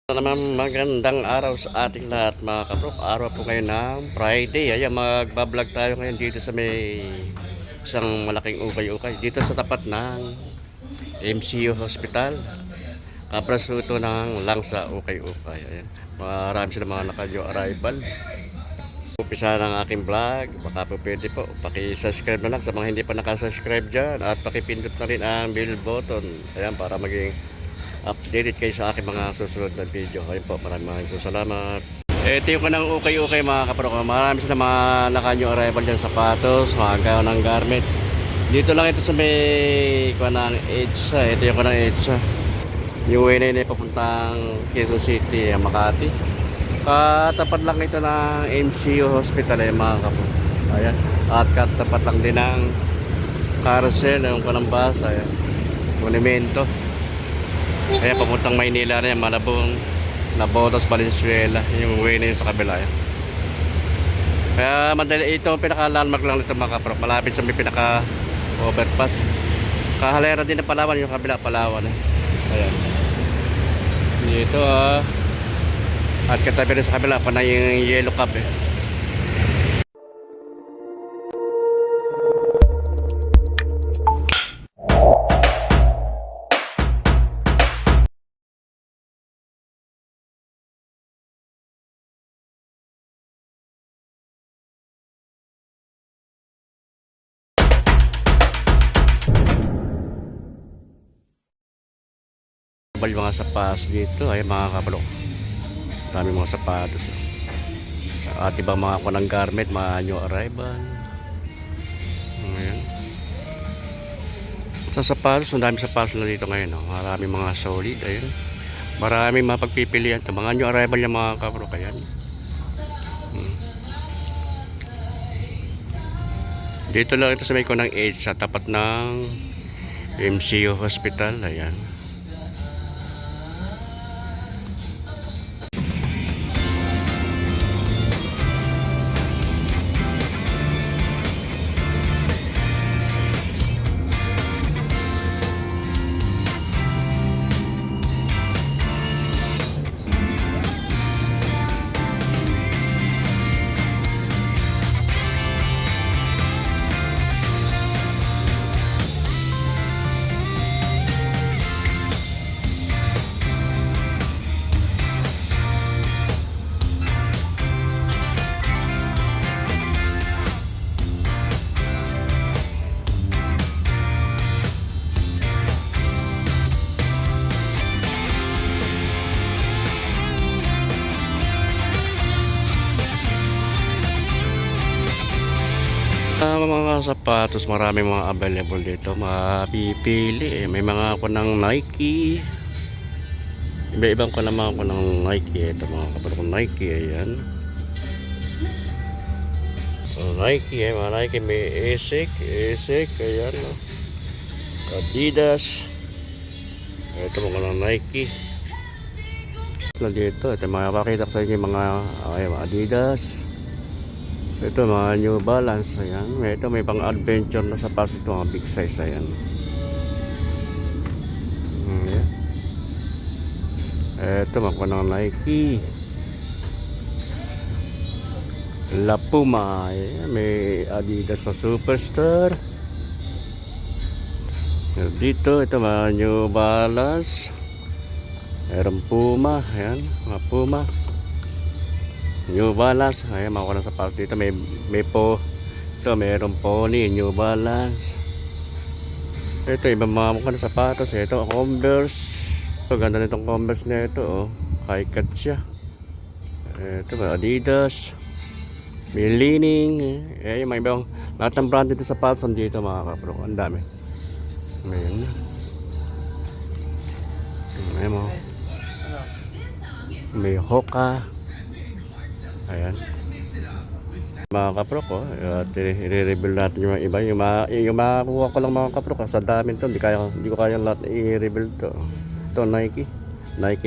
Naman magandang araw sa ating lahat mga kaprok. Araw po ngayon ng Friday. Ayan, magbablog tayo ngayon dito sa may isang malaking ukay-ukay. Dito sa tapat ng MCU Hospital. Kaprasuto ng Langsa Ukay-ukay. Ayan, marami sila mga naka-new arrival. Umpisa ng aking vlog. Baka po pwede po paki-subscribe na lang sa mga hindi pa nakasubscribe dyan. At pakipindot na rin ang bell button. Ayan, para maging updated kayo sa aking mga susunod na video. Ayun po, maraming salamat. Ito yung kanang ukay-ukay mga kaprok. Marami sila mga naka-new arrival dyan, sapatos, mga gayon ng garment. Dito lang ito sa may kanang EDSA. Ito yung kanang EDSA. Yung way na yun ay papuntang Quezon City, Makati. Katapat lang ito ng MCU Hospital mga kaprok. Ayan. At katapat lang din ng carousel, yung kanang bus. Ayan. Monumento. Kaya papuntang Maynila na yan, Malabon, Nabotas, Valenzuela, yung way na yun sa kabila yan. Kaya madali, ito pinaka-landmark lang nito mga kaprok, malapit sa may pinaka-overpass. Kahalera din ng Palawan, yung kabila Palawan. Ayan. Dito at katabi rin sa kabila, panay yung yellow cap Yung mga sapatos dito ay mga kaprok, dami mga sapatos at ibang mga kunang garment, mga new arrival. Ayan. Sa sapatos, ang dami sapatos na dito ngayon, marami mga solid. Ayan, marami mga pagpipilian ito, mga new arrival yung mga kaprok. Ayan. Dito lang ito sa may kunang age, sa tapat ng MCU Hospital. Ayan. Mga sapatos, marami mga available dito, mapipili may mga ako ng Nike, iba-ibang ko naman ako ng Nike. Ito mga kapatid kong Nike. Ayan, so, Nike, mga Nike, may Asics, ayan, Adidas. Ito mga ng Nike na dito. Ito mga pakita ko sa inyo mga Adidas. Ito mga New Balance. Ayan. Ito may pang adventure na sapatos. Ito mga big size. Ayan. Ayan. Ito mga ng Nike, La Puma. Ayan. May Adidas na Superstar. Dito ito mga New Balance. Meron Puma. Ayan. Mga Puma, New Balance. Ayan, mga kunang sapatos dito. May po ito, mayroong Pony, New Balance. Ito ibang mga kunang sapatos. Ito Converse. Ito, ganda nitong Converse na ito, high cut siya. Ito Adidas, may Li-Ning. Yung mga ibang lahat ng brand dito sapatos dito mga kapro. Ang dami. Ayan. Ayan mo, may Hoka. Ayan, mga kaprok, at i-reveal natin yung iba, yung makakuha ko lang mga kaprok, sa dami ito, hindi ko kaya lahat i-reveal to. Ito Nike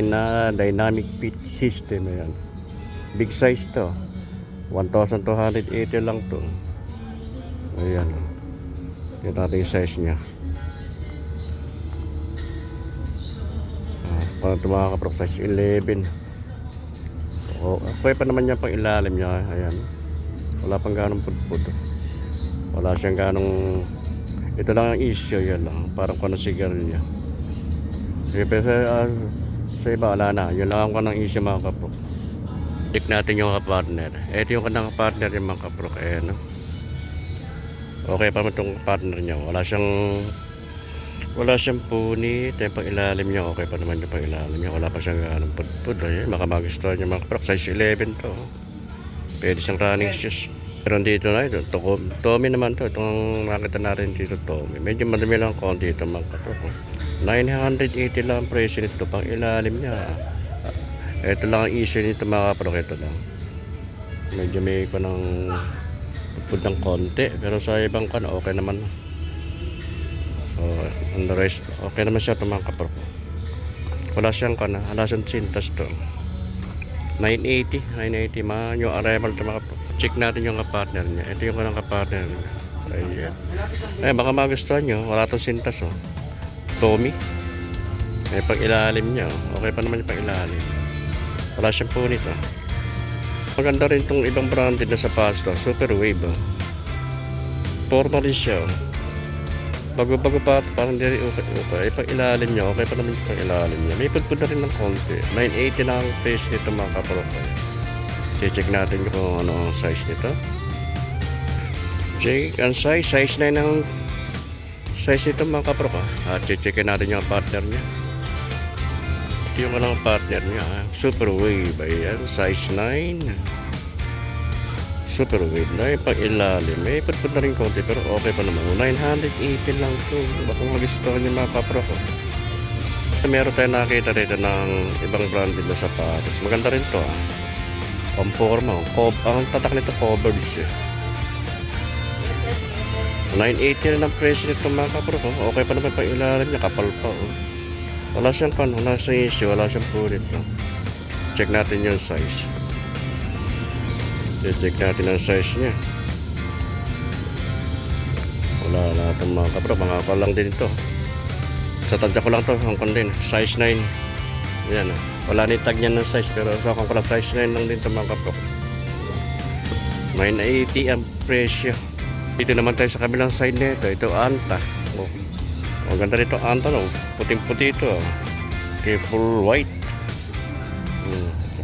na dynamic fit system. Ayan, big size to, 1,280 lang to. Ayan, yun natin yung size nya. Ito mga kaprok, size 11. Okay pa naman niya pang ilalim niya. Ayan. Wala pang ganong pudpud. Wala siyang ganong... Ito lang ang issue, yan lang. Parang kung ano sigarilyo. Pero sa iba, wala na. Yun lang ang kanang issue mga kaprok. Check natin yung kapartner. Ito yung kanang kapartner yung mga kaprok. Ayan, no? Okay pa naman itong partner niya. Wala siyang punit. Yung pang ilalim niya, okay pa naman yung pang ilalim niya. Wala pa siyang ganong pudpud. Ayan, makamagustuhan niya mga kaprok. Size 11 to. Pwede siyang running shoes. Pero dito na ito, Tommy naman to. Itong nakita natin dito, Tommy. Medyo madami lang konti ito mga kaprok. 980 lang ang presyo nito pang ilalim niya. Ito lang ang issue nito mga kaprok. Ito lang. Medyo may ko ng pudpud ng konti. Pero sa ibang kan, okay naman. On the rest, okay naman siya ito mga kaprok. Wala siyang sintas to. 980 man yung arrival ito mga kaprok. Check natin yung kapartner niya. Ito yung kanang kapartner niya. Ayan. Ay, baka magustuhan nyo. Wala itong sintas, oh. Tommy. May pang ilalim niya, oh. Okay pa naman yung pang ilalim. Wala siyang punit, oh. Maganda rin itong ibang branded na sapatos, oh. Super Wave, oh. Formal rin siya, oh. Bago-bago pa ito. Parang hindi rin okay. Ay, pang ilalim niya. Okay pa naman yung pang ilalim niya. May pudpud na rin ng konti. 980 na ang price nito mga kaprok. Check natin kung ano ang size nito. Check ang size 9 ang size nito mga kaprok. Check natin yung partner niya. Ito yung anong partner niya. Super Wave. Ayan, size 9. Super Wave na yung pang ilalim. May pudpud na rin konti pero okay pa naman. 980 lang ito. Baka magustuhan yung mga kaprok. Meron tayo nakita rito ng ibang branded na sapatos. Maganda rin to. Pamporma. Ang tatak nito covered siya. 980 rin ang presyo nito mga kaprok. Okay pa naman pang ilalim niya. Kapal pa. Wala siyang wala siyang issue. Wala siyang punit. Check natin yung size. Check natin ang size niya. Wala na itong mga kaprok. Mga kapal lang din ito. Sa tansya ko lang ito. Hangkong din. Size 9. Yan. Wala ni tag niya ng size. Pero sa hangkong ko lang size 9 lang din ito mga kaprok. 980 ang presyo. Dito naman tayo sa kabilang side nito. Ito Anta. Ang ganda nito Anta. Puting-puti ito. Full white.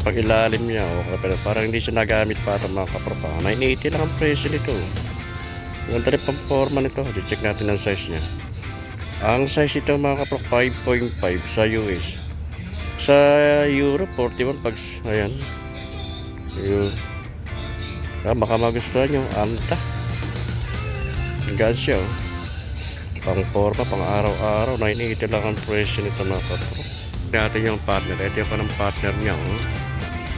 Pag ilalim niya. Okay, parang hindi siya nagamit pa ito mga kaprok. 980 lang ang presyo nito. Ang ganda rin pang forma nito. Check natin ang size niya. Ang size ito mga kaprok 5.5 sa US. Sa Euro 41 pag ayan. Baka magustuhan yung Anta. Gaan siya, oh. Pang forma, pang araw-araw. 980 lang ang presyo nito mga kaprok. Natin yung partner. Ito yung panang partner niya, oh.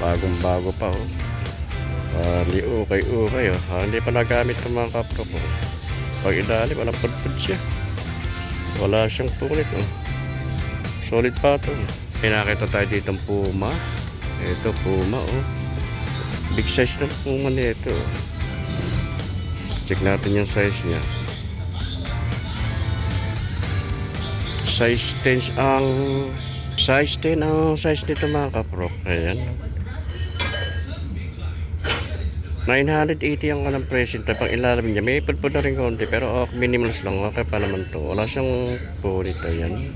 Bagong-bago pa, oh. Hindi okay, oh. Hindi pa nagamit ng mga kaprok, oh. Pag ilalim, walang pudpud siya. Wala siyang punit, oh. Solid pa ito. Nakita tayo dito ng Puma. Ito Puma, oh. Big size ng Puma nito. Check natin yung size niya. Size 10 ang size nito mga kaprok. Ayan. 980 ang kanang presyo nito. Pang ilalim niya. May pulpul na rin konti. Pero minimalist lang. Okay pa naman to. Wala siyang punit. Ayan.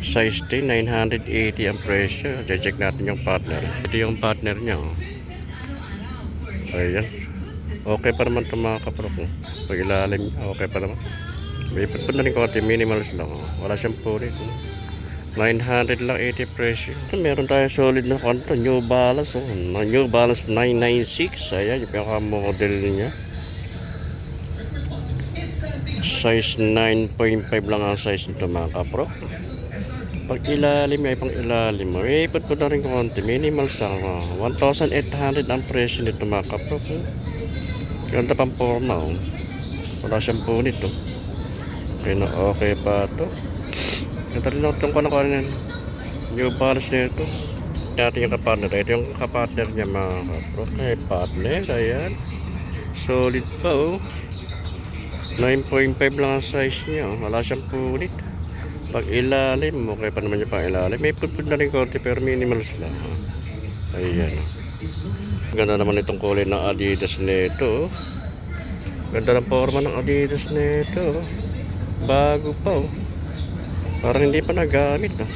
Size 10, 980 ang presyo. Check natin yung partner. Ito yung partner niya. Oh. Ayan. Okay pa naman ito mga kaprok. Oh. Pag ilalim niya, okay pa naman. May pagpun na rin konti. Minimalist lang. Oh. Wala siyang punit. Oh. 900 lang 80 presyo. Meron tayo solid na kanto. New Balance. Oh. New Balance 996. Ayan. Yung pinaka-model niya. Size 9.5 lang ang size nito mga kaprok. Pag ilalim ay pang ilalim. May ipot na rin konti. Minimal sa 1,800 ang presyo nito mga kaprok. Ganda pang forma. Oh. Wala siyang punit. Oh. Okay pa ito. Ito rin itong kanakanin. New Balance nito. Natin yung kapartner. Ito yung kapartner niya mga kaprok. Ay partner. Ayan. Solid pa oh. 9.5 lang ang size niya. Oh. Wala siyang punit. Pag ilalim, okay pa naman yung pang ilalim. May pudpud na rin konti pero minimalist lang. Ayan. Ganda naman itong kulay ng Adidas nito. Ganda ng forma ng Adidas nito. Bago pa oh. Parang hindi pa nagamit no.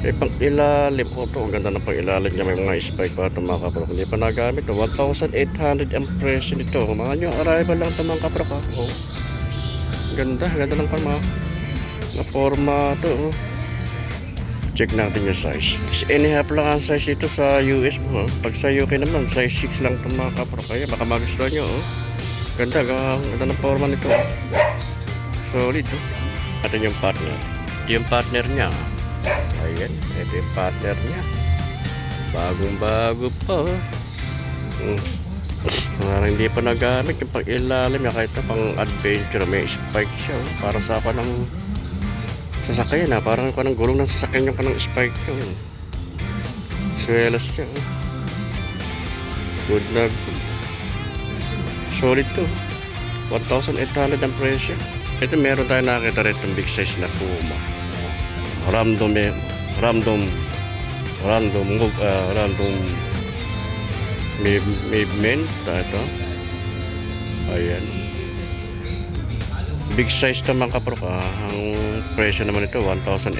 Eh pang ilalim po to. Ang ganda ng pang ilalim niya. May mga spike pa ito mga kaprok. Hindi pa nagamit no. 1,800 ang presyo nito. Mga nyo arrival lang ito mga kaprok ha. Oh. Ganda lang pa mga na forma to oh. Check natin yung size. 6.5 lang ang size ito sa US mo. Pag sa UK naman, size 6 lang itong mga kapro. Kaya baka magustuhan nyo. Oh. Ganda ng forma nito. Solid. Oh. Ito yung partner. Ito yung partner niya. Ayan. Ito yung partner niya. Bagong bago pa. Oh. Parang hindi pa nagamit yung pang ilalim. Kahit na pang adventure. May spike siya. Oh. Para sa ako ng sasakyan ha, parang kanang gulong ng sasakyan yung kanang spike yun. Swelas siya. Good na good. Solid to. 1,800 ang presyo. Ito meron tayo nakita rin itong big size na Puma. Random movement. Ito. Ayan. Big size naman kaprok ang presyo naman ito 1,800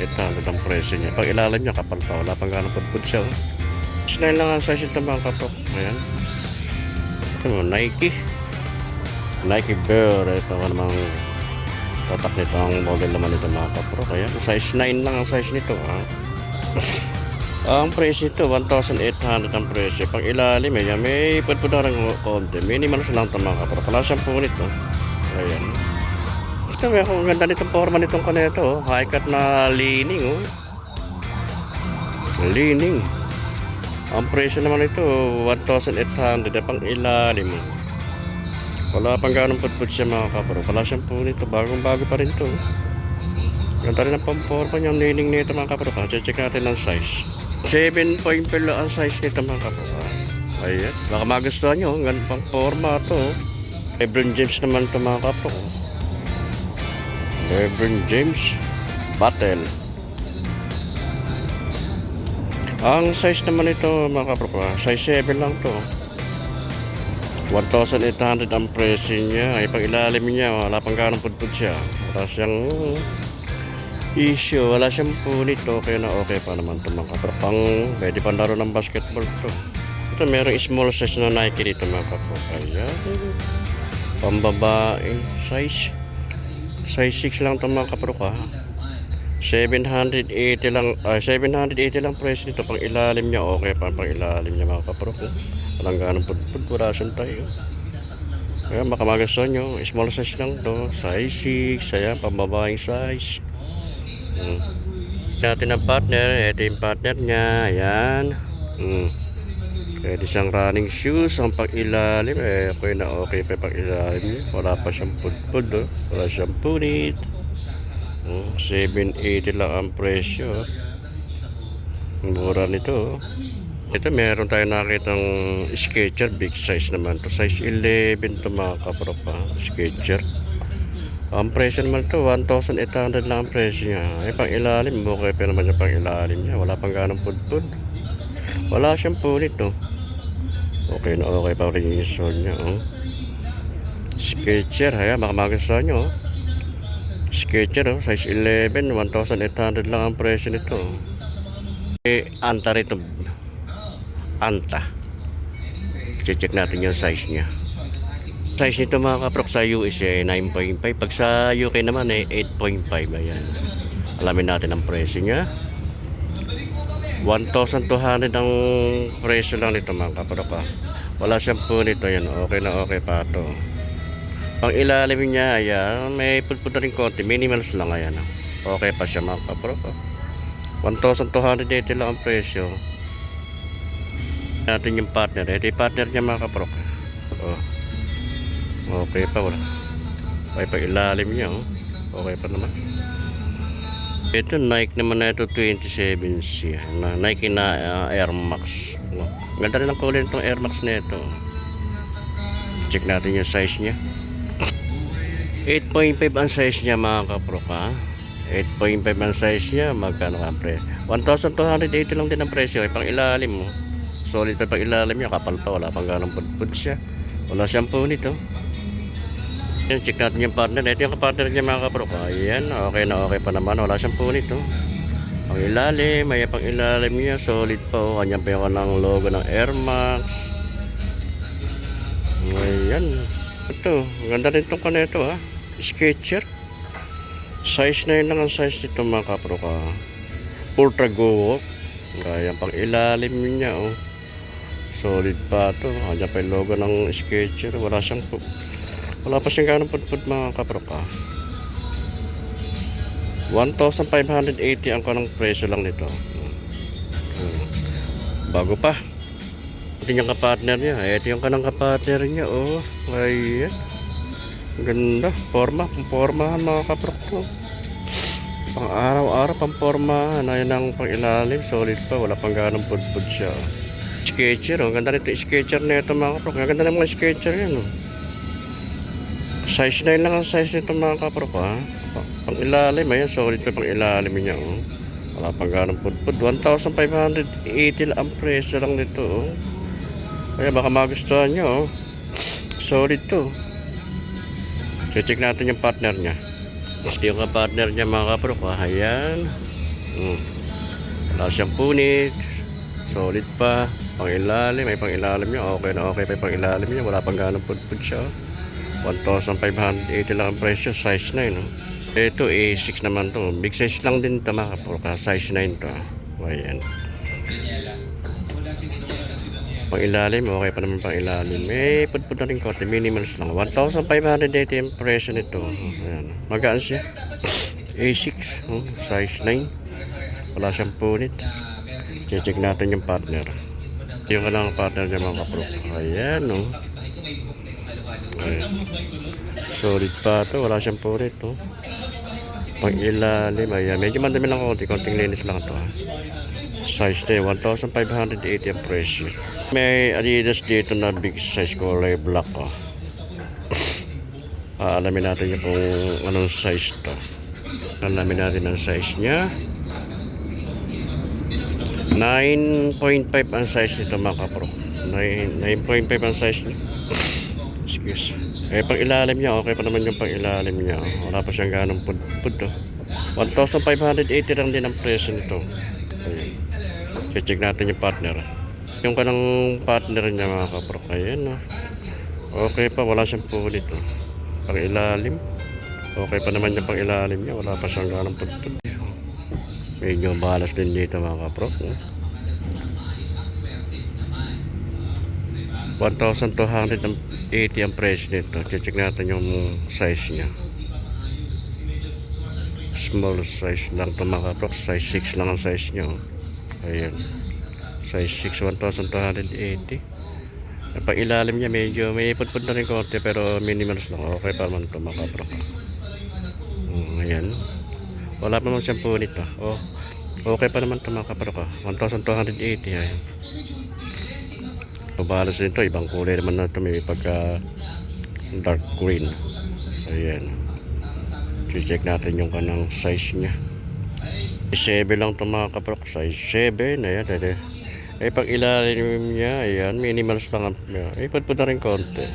ang presyo niya. Pag ilalim niya kapal pa, wala pang ganang pudpud siya. Snell lang ang size ito mga kaprok. Ayan. Ito Nike Bear. Ito namang tatak nito ang model naman ito mga kaprok. Ayan. Size 9 lang ang size nito ang presyo ito 1,800 ang presyo. Pag ilalim may pudpud na rin konti. Minimal lang ito mga kaprok. Wala siyang punit ayan. Ang ganda nitong forma nitong kaneto. High cut na leaning leaning. Ang presyo naman ito 1,800 pang ilalim. Wala pang ganong pudpud siya mga kaparo. Wala siyang punit. Bagong bago pa rin ito. Ganda rin ang pang-forma niyang leaning nito mga kaparo. Check natin ang size. 7.5 ang size nito mga kaparo. Ayan. Baka magustuhan nyo. Ganda pang forma ito. LeBron James naman ito mga kaparo. LeBron James Battle. Ang size naman ito mga kapro, size 7 lang to. 1,800 ang presyo niya. Ay pag ilalim niya wala pang ganang pudpud siya. Wala siyang issue, wala siyang punit. Okay na okay pa naman ito mga kapro. Pwede pang laro ng basketball to. Ito merong small size na Nike dito mga kapro. Ayan. Pambabaeng size. Size 6 lang ito mga kapro ka. 780 lang price nito. Pang ilalim niya okay pa. Pang ilalim niya mga kapro ko. Walang ganang pudpud. Wala siyang tayo. Kaya baka magustuhan nyo. Small size lang to. Size 6. Ayan pambabaeng size. Natin ang partner. Ito yung partner niya. Ayan. Pwede siyang running shoes. Ang pag-ilalim okay na okay pa pag-ilalim. Wala pa siyang pudpud wala siyang punit. 780 lang ang presyo. Mura nito. Ito meron tayo nakitang Skechers. Big size naman to. Size 11 to mga kapro pa. Skechers. Ang presyo naman to 1,800 lang ang presyo niya. Pang ilalim okay pa naman yung pang ilalim niya. Wala pang ganang pudpud. Wala siyang punit okay na okay pa rin yung sole niya Skechers. Ayan baka magustuhan nyo Skechers size 11 1,800 lang ang presyo nito. Anta rito. Anta. Check natin yung size niya. Size nito mga kaprok sa US 9.5. Pag sa UK naman 8.5. Ayan. Alamin natin ang presyo niya. 1,200 ang presyo lang nito mga kaprok Wala siyang punit yan. Okay na okay pa ito. Pang ilalim niya ayan. May pudpud na rin konti. Minimals lang ayan. Okay pa siya mga kaprok 1,280 lang ang presyo. Natin yung partner. Ito yung partner niya mga kaprok okay pa wala. Okay pa ilalim niya okay pa naman. Ito Nike naman na ito 27C na Nike na Air Max. Ganda rin ang kulay nitong Air Max na ito. Check natin yung size niya. 8.5 ang size niya mga kaprok ha. 8.5 ang size niya. Magkano ka pre? 1,280 lang din ang presyo. Pang ilalim mo. Solid pa pang ilalim niya. Kapal pa. Wala pang ganang pudpud siya. Wala siyang punit oh. Yan, check natin yung partner. Ito yung partner niya mga kaprok. Ayan. Okay na okay pa naman. Wala siyang punit oh. Pang ilalim. May pang ilalim niya. Solid pa oh. Kanya pa yung ng logo ng Air Max. Ayan. Ito. Ganda rin itong kanito ha. Sketcher. Size 9 lang ang size nito mga kaprok ha. Ultra Go. Kaya pang ilalim niya oh. Solid pa to. Kanya pa yung logo ng Sketcher. Wala pa siyang ganong pudpud mga kaprok ha. 1,580 ang kanang presyo lang nito. Bago pa. Ito yung kapartner niya. Ito yung kanang kapartner niya oh. Ayan. Ganda. Pang-formahan mga kaprok to. Pang araw-araw pang-formahan. Ayan ang pang ilalim. Solid pa. Wala pang ganong pudpud siya. Sketcher oh. Ganda nito sketcher na ito mga kaprok. Ganda ng mga sketcher yan oh. Size 9 lang ang size nito mga kaprok ha. Pang ilalim. Ayan. Solid pa pang ilalim niya oh. Wala pang ganong pudpud. 1,580 lang ang presyo lang nito oh. Kaya baka magustuhan nyo oh. Solid to. Check natin yung partner niya. Ito yung partner niya mga kaprok ha. Ayan. Wala siyang punit. Solid pa. Pang ilalim. May pang ilalim niya. Okay na okay pa yung pang ilalim niya. Wala pang ganong pudpud siya. 1,580 lang ang presyo. Size 9 no? Ito A6 naman to. Big size lang din ito mga kaprok ha. Size 9 to ha. Ayan. Pang ilalim, okay pa naman pang ilalim. May pudpud na rin kote, minimals lang. 1,580 yung presyo nito. Ayan. Magaan siya. A6, size 9. Wala siyang punit. Check natin yung partner. Yung kanang partner niya mga kaprok. Ayan, no. Ayan. Solid pa ito, wala siyang punit, no. Pang ilalim, ayan. Medyo mandami lang konti, konting linis lang ito, ha. Size na 1,580 ang presyo. May Adidas dito na big size kulay black oh. Alamin natin yung kung anong size to. Alamin natin ang size nya. 9.5 ang size nito mga kaprok. 9.5 ang size nya. Excuse. Pang ilalim niya okay pa naman yung pang ilalim niya oh. Wala pa siyang ganong pudpud oh. 1,580 lang din ang presyo nito. Ayan. Check natin yung partner. Yung kanang partner niya mga kaprok. Ayan oh. Okay pa, wala siyang punit oh. Pang ilalim. Okay pa naman yung pang ilalim niya. Wala pa siyang ganang pudpud. Medyo balas din dito mga kaprok oh. 1,280 ang price nito. Check natin yung size niya. Small size lang ito mga kaprok. Size 6 lang ang size niya oh. Ayan. Size 6, 1,280. Pag ilalim niya medyo may pudpud na rin konti pero minimals lang. Okay pa naman ito mga kaprok. Ayan. Wala pa naman siyang punit oh. Okay pa naman ito mga kaprok 1,280. Ayan. Pabalas nito. Ibang kulay naman na ito. May pagka dark green. Ayan. Check natin yung kanang size niya. 7 lang ito mga kaprok. Size 7. Ayan. Pag ilalim niya. Ayan. Minimals lang. Pudpud na rin konti.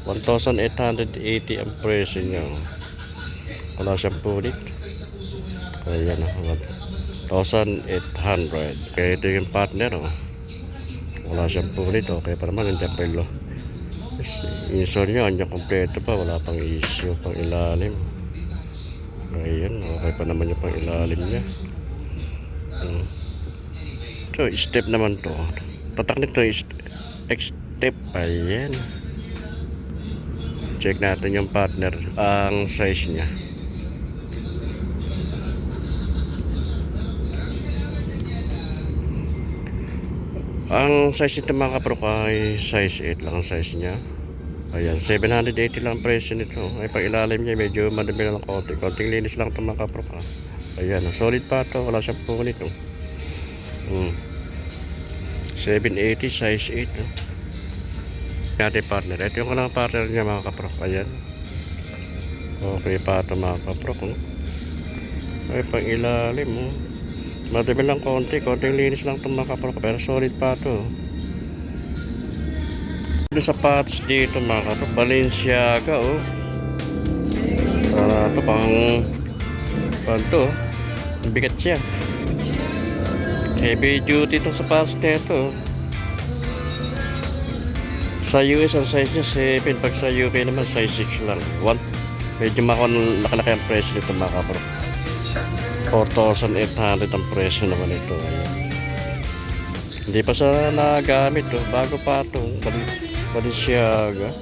1,880 ang presyo niya. Wala siyang punit. Ayan. 1,800. Kaya ito yung partner. Wala siyang punit. Okay pa naman. Hindi pa ilo. Insure niya. Kanya kompleto pa. Wala pang issue. Pang ilalim. Ayan, okay pa naman yung pang ilalim niya. So, step naman to. Tatak nito is X-step. Ayan. Check natin yung partner. Ang size niya. Ang size nito mga kaprok ay size 8 lang ang size niya. Ayan, 780 lang ang presyo nito. Ay pag ilalim niya medyo madami lang konti. Konting linis lang ito mga kaprok. Ayan, solid pa ito. Wala siyang punit. 780 size 8. Natin partner. Ito yung kanang partner niya mga kaprok. Ayan. Okay pa ito mga kaprok. Oh. Ay, pang ilalim. Oh. Madami lang konting linis lang ito mga kaprok. Pero solid pa ito. Yung sapatos dito mga kaprok. Balenciaga. Oh. Ito pang to. Bigat siya. Heavy duty itong sapatos nito. Sa US ang size niya 7. Pag sa UK naman size 6 lang. 1. Medyo laki-laki ang presyo nito mga kapro. 4,800 ang presyo naman ito. Ayan. Hindi pa sa nagamit. Oh. Bago pa itong Balenciaga.